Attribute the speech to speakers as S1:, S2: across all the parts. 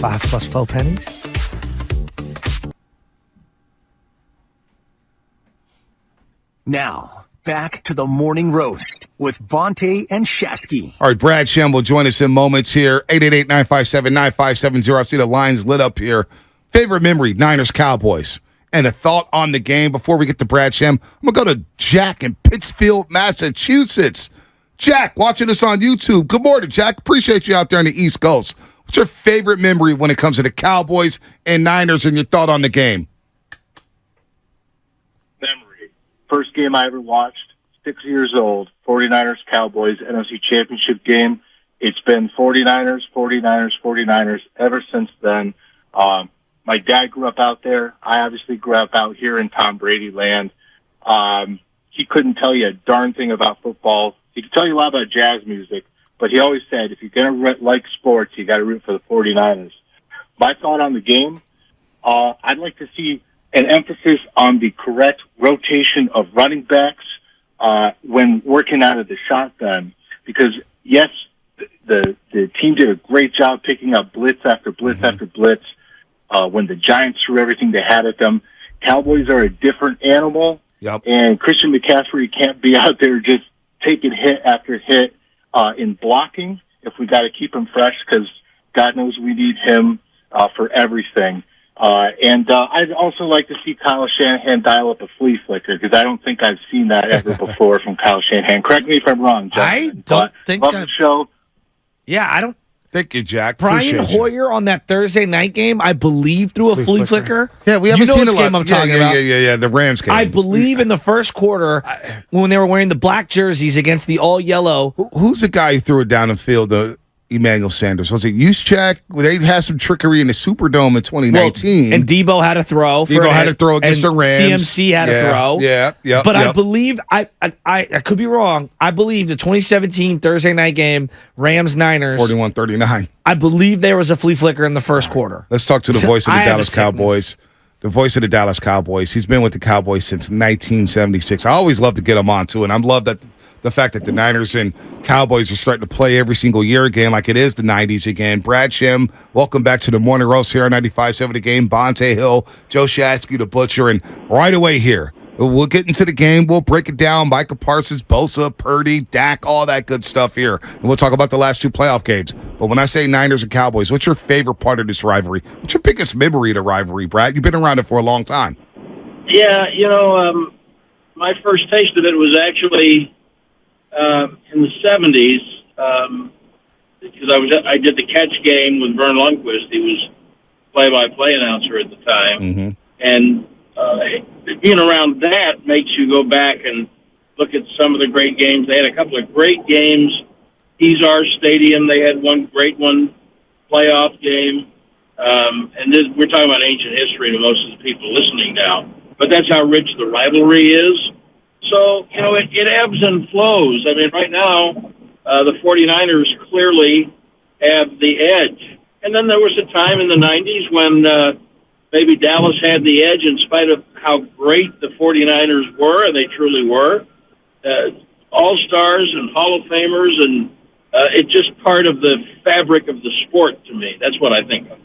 S1: 5 plus 4 pennies.
S2: Now, back to the morning roast with Bonte and Shasky.
S3: All right, Brad Sham will join us in moments here. 888-957-9570. I see the lines lit up here. Favorite memory, Niners, Cowboys. And a thought on the game before we get to Brad Sham. I'm going to go to Jack in Pittsfield, Massachusetts. Jack, watching us on YouTube. Good morning, Jack. Appreciate you out there on the East Coast. What's your favorite memory when it comes to the Cowboys and Niners and your thought on the game?
S4: Memory. First game I ever watched, 6 years old, 49ers, Cowboys, NFC Championship game. It's been 49ers, 49ers, 49ers ever since then. My dad grew up out there. I obviously grew up out here in Tom Brady land. He couldn't tell you a darn thing about football. He could tell you a lot about jazz music, but he always said, if you're going to like sports, you got to root for the 49ers. My thought on the game, I'd like to see an emphasis on the correct rotation of running backs when working out of the shotgun, because, yes, the team did a great job picking up blitz after blitz after blitz when the Giants threw everything they had at them. Cowboys are a different animal, and Christian McCaffrey can't be out there just taking hit after hit in blocking if we got to keep him fresh, because God knows we need him for everything. And I'd also like to see Kyle Shanahan dial up a flea flicker, because I don't think I've seen that ever before from Kyle Shanahan. Correct me if I'm wrong, gentlemen.
S1: I don't think
S4: love the show.
S1: Yeah, I don't.
S3: Thank you, Jack.
S1: Brian Hoyer on that Thursday night game, I believe, threw a flea flicker.
S3: Yeah, we haven't seen
S1: which game I'm talking about.
S3: Yeah, the Rams game.
S1: I believe in the first quarter when they were wearing the black jerseys against the all yellow.
S3: Who's the guy who threw it down the field? Emmanuel Sanders. Was it Juszczyk? They had some trickery in the Superdome in 2019.
S1: And Debo had to throw.
S3: Debo had to throw against the Rams.
S1: CMC had to throw.
S3: Yeah.
S1: But I believe, I could be wrong, I believe the 2017 Thursday night game, Rams-Niners.
S3: 41-39.
S1: I believe there was a flea flicker in the first quarter.
S3: Let's talk to the voice of the Dallas Cowboys. The voice of the Dallas Cowboys. He's been with the Cowboys since 1976. I always love to get him on, too, and I love that the fact that the Niners and Cowboys are starting to play every single year again like it is the 90s again. Brad Sham, welcome back to the Morning Roast here on 95.7 The Game. Bonte Hill, Joe Shasky, the Butcher, and right away here, we'll get into the game. We'll break it down. Micah Parsons, Bosa, Purdy, Dak, all that good stuff here. And we'll talk about the last 2 playoff games. But when I say Niners and Cowboys, what's your favorite part of this rivalry? What's your biggest memory of the rivalry, Brad? You've been around it for a long time.
S5: Yeah, my first taste of it was actually in the 70s, because I did the catch game with Vern Lundquist. He was play-by-play announcer at the time. And being around that makes you go back and look at some of the great games. They had a couple of great games. Our Stadium, they had one great playoff game. And we're talking about ancient history to most of the people listening now. But that's how rich the rivalry is. So, it ebbs and flows. I mean, right now, the 49ers clearly have the edge. And then there was a time in the 90s when maybe Dallas had the edge in spite of how great the 49ers were, and they truly were. All-stars and Hall of Famers, and it's just part of the fabric of the sport to me. That's what I think of.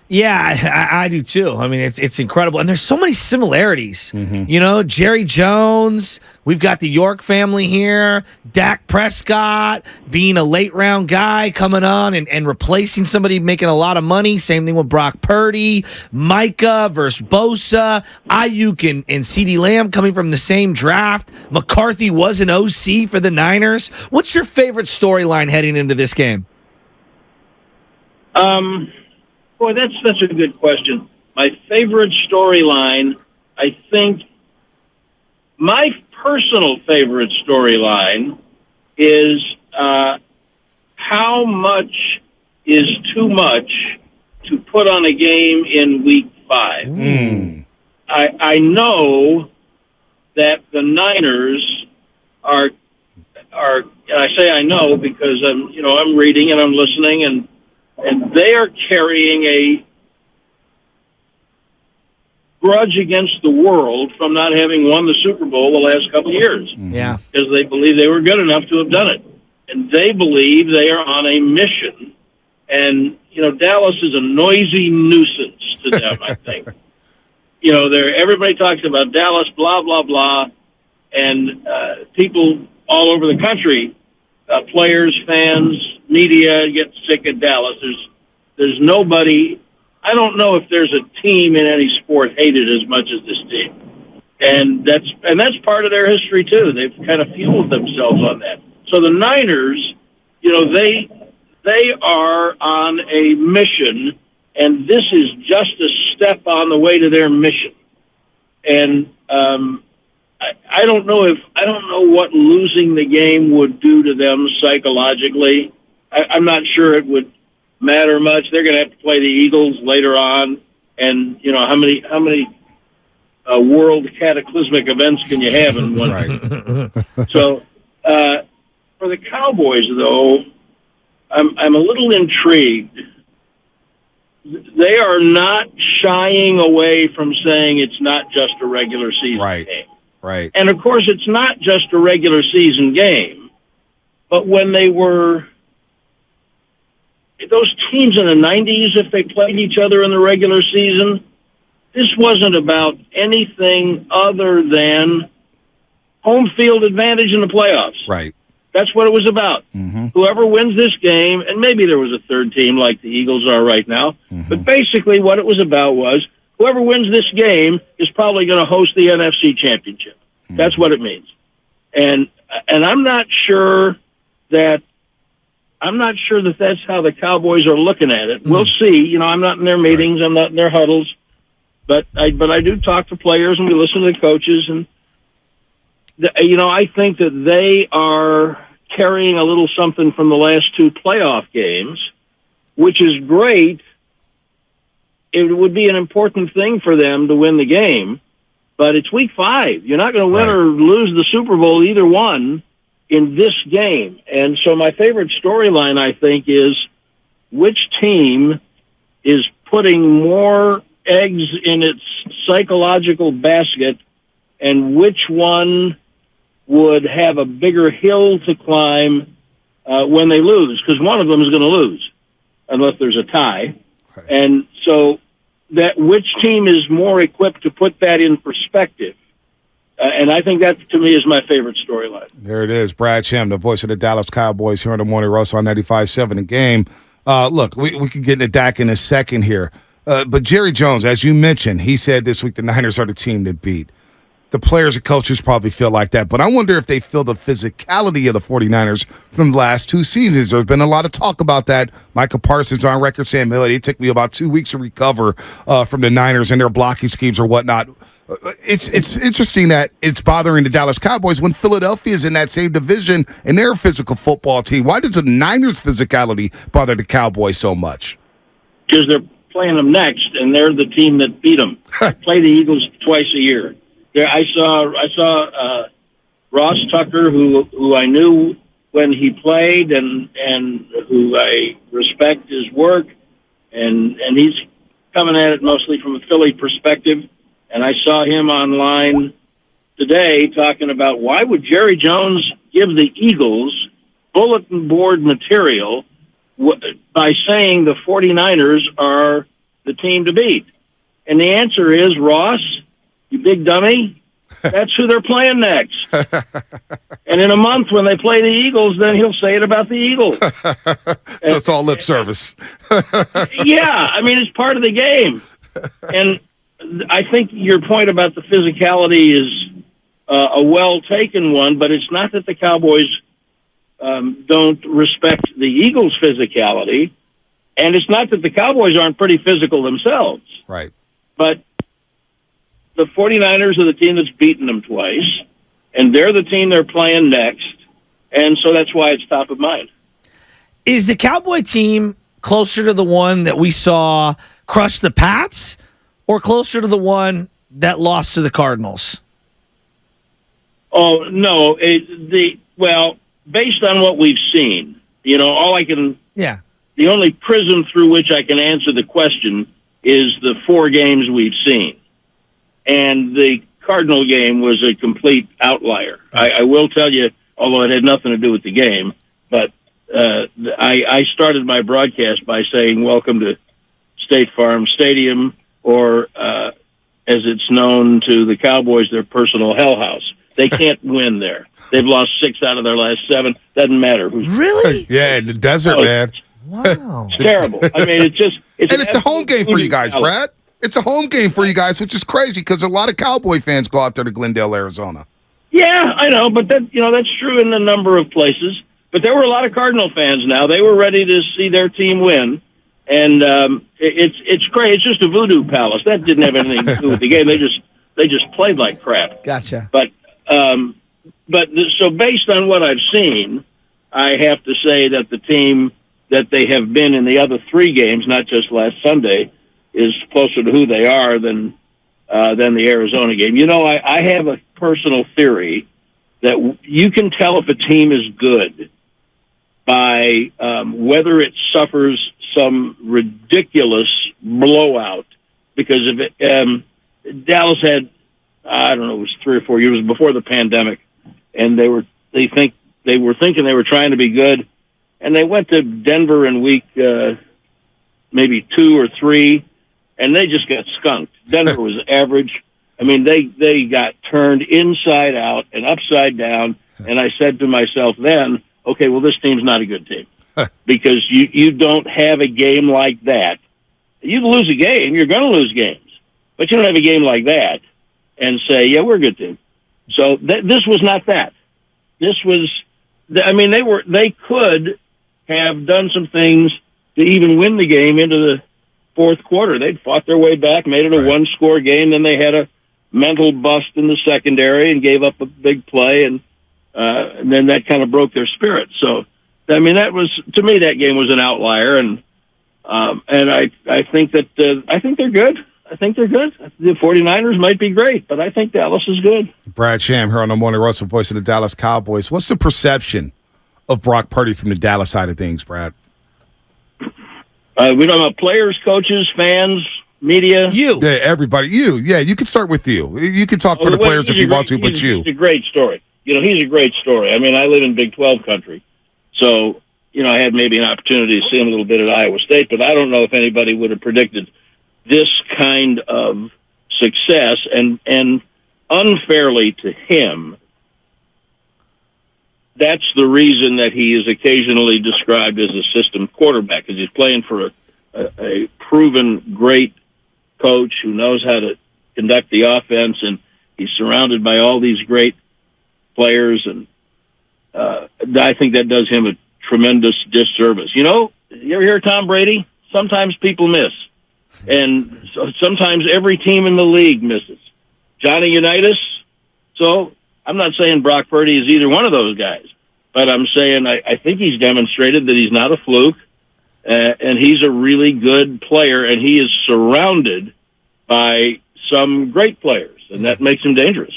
S1: Yeah, I do too. I mean, it's incredible. And there's so many similarities. Jerry Jones, we've got the York family here, Dak Prescott being a late round guy coming on and replacing somebody making a lot of money. Same thing with Brock Purdy, Micah versus Bosa, Ayuk and CeeDee Lamb coming from the same draft. McCarthy was an OC for the Niners. What's your favorite storyline heading into this game?
S5: Boy, that's such a good question. My favorite storyline, I think, my personal favorite storyline is how much is too much to put on a game in Week 5. I know that the Niners are, and I say I know because I'm reading and I'm listening, and they are carrying a grudge against the world from not having won the Super Bowl the last couple of years.
S1: Yeah.
S5: Because they believe they were good enough to have done it. And they believe they are on a mission And, Dallas is a noisy nuisance to them, I think. Everybody talks about Dallas, blah, blah, blah. And people all over the country, players, fans, media, get sick of Dallas. There's nobody. I don't know if there's a team in any sport hated as much as this team. And that's part of their history, too. They've kind of fueled themselves on that. So the Niners, they are on a mission, and this is just a step on the way to their mission. And I don't know what losing the game would do to them psychologically. I'm not sure it would matter much. They're going to have to play the Eagles later on, and how many world cataclysmic events can you have in one?
S3: Right.
S5: So for the Cowboys, though, I'm a little intrigued. They are not shying away from saying it's not just a regular season game.
S3: Right.
S5: And, of course, it's not just a regular season game. But when they were – those teams in the 90s, if they played each other in the regular season, this wasn't about anything other than home field advantage in the playoffs.
S3: Right.
S5: That's what it was about.
S3: Mm-hmm.
S5: Whoever wins this game, and maybe there was a third team like the Eagles are right now, but basically what it was about was whoever wins this game is probably going to host the NFC Championship. That's what it means. And I'm not sure that that's how the Cowboys are looking at it. We'll see. I'm not in their meetings, I'm not in their huddles, but I do talk to players and we listen to the coaches, and I think that they are carrying a little something from the last two playoff games, which is great. It would be an important thing for them to win the game, but it's week 5. You're not going to win or lose the Super Bowl, either one, in this game. And so my favorite storyline, I think, is which team is putting more eggs in its psychological basket, and which one would have a bigger hill to climb when they lose, because one of them is going to lose unless there's a tie. Right. And so that which team is more equipped to put that in perspective. And I think that, to me, is my favorite storyline.
S3: There it is. Brad Sham, the voice of the Dallas Cowboys here on the Morning Roast on 95.7 The Game. Look, we can get into Dak in a second here. But Jerry Jones, as you mentioned, he said this week the Niners are the team to beat. The players and coaches probably feel like that, but I wonder if they feel the physicality of the 49ers from the last 2 seasons. There's been a lot of talk about that. Micah Parsons on record saying, it took me about 2 weeks to recover from the Niners and their blocking schemes or whatnot. It's interesting that it's bothering the Dallas Cowboys when Philadelphia is in that same division and they're a physical football team. Why does the Niners' physicality bother the Cowboys so much?
S5: Because they're playing them next, and they're the team that beat them. Play the Eagles twice a year. I saw Ross Tucker, who I knew when he played, and who I respect his work, and he's coming at it mostly from a Philly perspective. And I saw him online today talking about why would Jerry Jones give the Eagles bulletin board material by saying the 49ers are the team to beat. And the answer is, Ross, you big dummy, that's who they're playing next. And in a month when they play the Eagles, then he'll say it about the Eagles.
S3: So it's all lip service.
S5: Yeah, I mean, it's part of the game. And I think your point about the physicality is a well-taken one, but it's not that the Cowboys don't respect the Eagles' physicality, and it's not that the Cowboys aren't pretty physical themselves.
S3: Right.
S5: But the 49ers are the team that's beaten them twice, and they're the team they're playing next, and so that's why it's top of mind.
S1: Is the Cowboy team closer to the one that we saw crush the Pats, or closer to the one that lost to the Cardinals?
S5: Oh, no. Well, based on what we've seen, the only prism through which I can answer the question is the 4 games we've seen. And the Cardinal game was a complete outlier. I will tell you, although it had nothing to do with the game, but I started my broadcast by saying, "Welcome to State Farm Stadium," or as it's known to the Cowboys, their personal hell house. They can't win there. They've lost 6 out of their last 7. Doesn't matter who's
S1: Really?
S3: Yeah, in the desert, man.
S1: Wow.
S5: It's terrible. I mean,
S3: It's a home game for you guys, Brad. It's a home game for you guys, which is crazy because a lot of Cowboy fans go out there to Glendale, Arizona.
S5: Yeah, I know, but that's true in a number of places. But there were a lot of Cardinal fans now. They were ready to see their team win. And it's great. It's just a voodoo palace. That didn't have anything to do with the game. They just played like crap.
S1: Gotcha.
S5: But so based on what I've seen, I have to say that the team that they have been in the other 3 games, not just last Sunday, is closer to who they are than the Arizona game. I have a personal theory that you can tell if a team is good by whether it suffers some ridiculous blowout. Because if Dallas had, I don't know, it was 3 or 4 years before the pandemic, and they were thinking they were trying to be good, and they went to Denver in week maybe 2 or 3, and they just got skunked. Denver was average. I mean, they got turned inside out and upside down, and I said to myself then, okay, well, this team's not a good team. Because you don't have a game like that. You lose a game, you're going to lose games. But you don't have a game like that and say, yeah, we're a good team. So this was not that. This was, I mean, they could have done some things to even win the game into the fourth quarter. They'd fought their way back, made it a one-score game, then they had a mental bust in the secondary and gave up a big play, and then that kind of broke their spirit. So, I mean, to me, that game was an outlier, and I think that I think they're good. I think they're good. The 49ers might be great, but I think Dallas is good.
S3: Brad Sham here on the Morning Roast, voice of the Dallas Cowboys. What's the perception of Brock Purdy from the Dallas side of things, Brad?
S5: We don't have players, coaches, fans, media.
S1: You.
S3: Yeah, everybody. You. Yeah, you can start with you. You can talk for the players if you want to, but you.
S5: He's a great story. He's a great story. I mean, I live in Big 12 country, so, I had maybe an opportunity to see him a little bit at Iowa State, but I don't know if anybody would have predicted this kind of success, and unfairly to him, that's the reason that he is occasionally described as a system quarterback, because he's playing for a proven great coach who knows how to conduct the offense, and he's surrounded by all these great players, and I think that does him a tremendous disservice. You ever hear Tom Brady? Sometimes people miss. And so sometimes every team in the league misses. Johnny Unitas. So I'm not saying Brock Purdy is either one of those guys, but I'm saying I think he's demonstrated that he's not a fluke, and he's a really good player, and he is surrounded by some great players, and that makes him dangerous.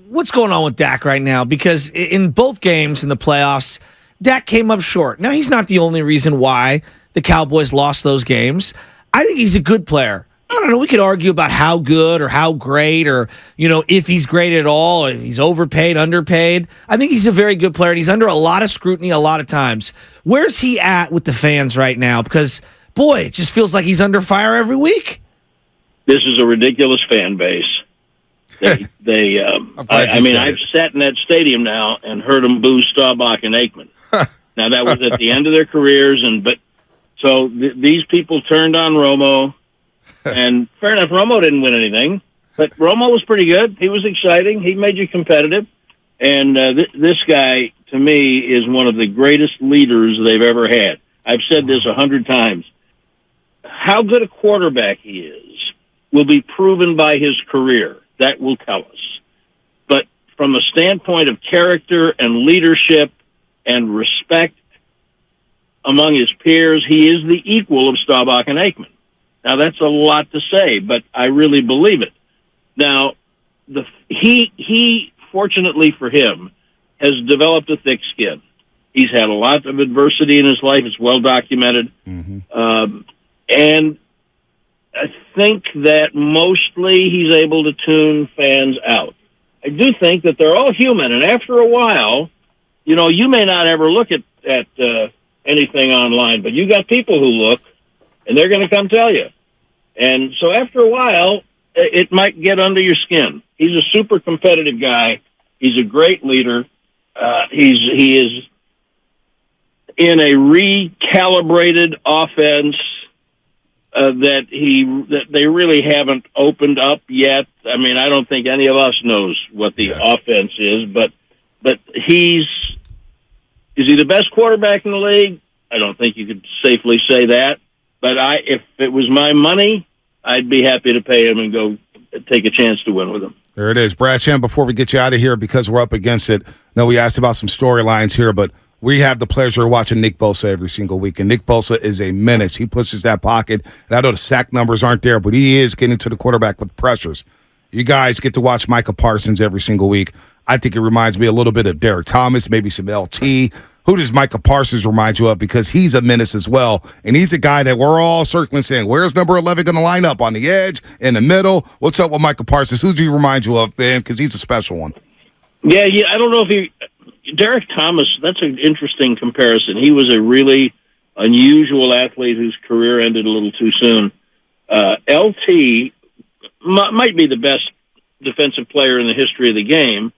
S1: What's going on with Dak right now? Because in both games in the playoffs, Dak came up short. Now, he's not the only reason why the Cowboys lost those games. I think he's a good player. I don't know. We could argue about how good or how great or, if he's great at all, if he's overpaid, underpaid. I think he's a very good player, and he's under a lot of scrutiny a lot of times. Where's he at with the fans right now? Because, boy, it just feels like he's under fire every week.
S5: This is a ridiculous fan base. I've sat in that stadium now and heard them boo Staubach and Aikman. Now, that was at the end of their careers, so these people turned on Romo, and fair enough, Romo didn't win anything, but Romo was pretty good. He was exciting. He made you competitive, and this guy, to me, is one of the greatest leaders they've ever had. I've said this 100 times. How good a quarterback he is will be proven by his career. That will tell us. But from a standpoint of character and leadership and respect among his peers, he is the equal of Staubach and Aikman. Now, that's a lot to say, but I really believe it. Now, he, fortunately for him, has developed a thick skin. He's had a lot of adversity in his life. It's well documented. Mm-hmm. And I think that mostly he's able to tune fans out. I do think that they're all human, and after a while, you may not ever look at at anything online, but you got people who look, and they're going to come tell you. And so after a while, it might get under your skin. He's a super competitive guy. He's a great leader. He is in a recalibrated offense that they really haven't opened up yet. I mean, I don't think any of us knows what the offense is, but is he the best quarterback in the league? I don't think you could safely say that. But if it was my money, I'd be happy to pay him and go take a chance to win with him.
S3: There it is. Brad Sham, before we get you out of here, because we're up against it, no, we asked about some storylines here, but we have the pleasure of watching Nick Bosa every single week, and Nick Bosa is a menace. He pushes that pocket, and I know the sack numbers aren't there, but he is getting to the quarterback with pressures. You guys get to watch Micah Parsons every single week. I think it reminds me a little bit of Derek Thomas, maybe some LT. Who does Micah Parsons remind you of? Because he's a menace as well, and he's a guy that we're all circling saying, where's number 11 going to line up? On the edge, in the middle? What's up with Micah Parsons? Who do you remind you of, man? Because he's a special one.
S5: Yeah, I don't know if Derek Thomas, that's an interesting comparison. He was a really unusual athlete whose career ended a little too soon. LT might be the best defensive player in the history of the game.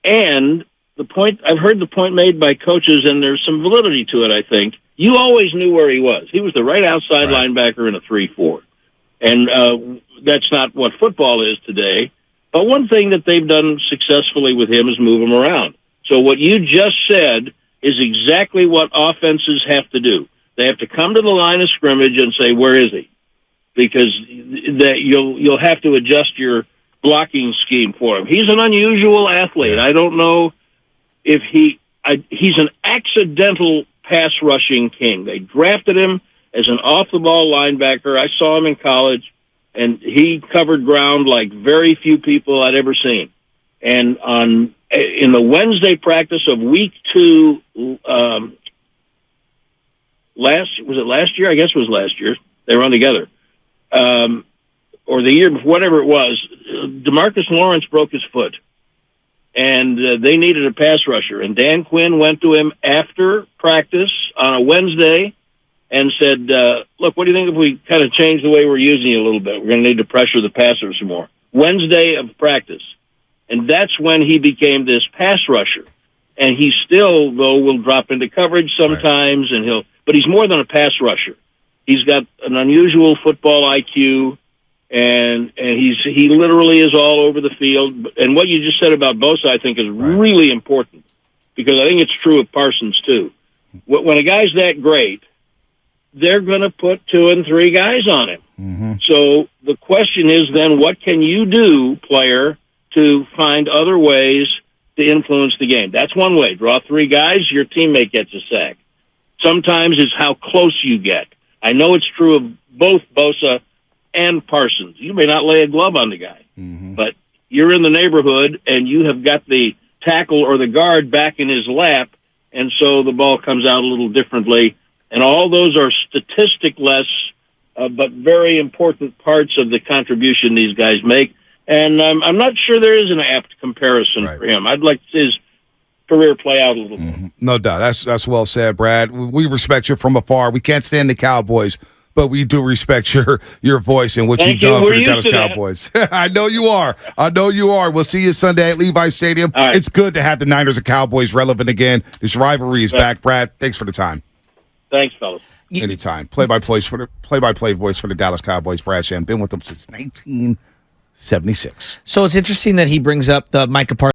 S5: And I've heard the point made by coaches, and there's some validity to it, I think. You always knew where he was. He was the right outside linebacker in a 3-4. And that's not what football is today. But one thing that they've done successfully with him is move him around. So what you just said is exactly what offenses have to do. They have to come to the line of scrimmage and say, where is he? Because you'll have to adjust your blocking scheme for him. He's an unusual athlete. I don't know if he's an accidental pass rushing king. They drafted him as an off-the-ball linebacker. I saw him in college, and he covered ground like very few people I'd ever seen. And in the Wednesday practice of week 2, last year? I guess it was last year. They were on together. Or the year before, whatever it was, DeMarcus Lawrence broke his foot. And they needed a pass rusher. And Dan Quinn went to him after practice on a Wednesday and said, look, what do you think if we kind of change the way we're using you a little bit? We're going to need to pressure the passer some more. Wednesday of practice. And that's when he became this pass rusher. And he still, though, will drop into coverage sometimes, but he's more than a pass rusher. He's got an unusual football IQ, and he literally is all over the field. And what you just said about Bosa, I think, is really important, because I think it's true of Parsons, too. When a guy's that great, they're going to put 2 and 3 guys on him. Mm-hmm. So the question is then, what can you do, player, to find other ways to influence the game? That's one way. Draw 3 guys, your teammate gets a sack. Sometimes it's how close you get. I know it's true of both Bosa and Parsons. You may not lay a glove on the guy, but you're in the neighborhood and you have got the tackle or the guard back in his lap, and so the ball comes out a little differently. And all those are statistic-less, but very important parts of the contribution these guys make. And I'm not sure there is an apt comparison for him. I'd like his career play out a little more.
S3: No doubt. That's well said, Brad. We respect you from afar. We can't stand the Cowboys, but we do respect your voice and what you've done for the Dallas Cowboys. I know you are. We'll see you Sunday at Levi's Stadium. Right. It's good to have the Niners and Cowboys relevant again. This rivalry is back, Brad. Thanks for the time.
S5: Thanks, fellas.
S3: Anytime. Play-by-play voice for the Dallas Cowboys, Brad Sham. Been with them since 1976.
S1: So it's interesting that he brings up the Micah Parsons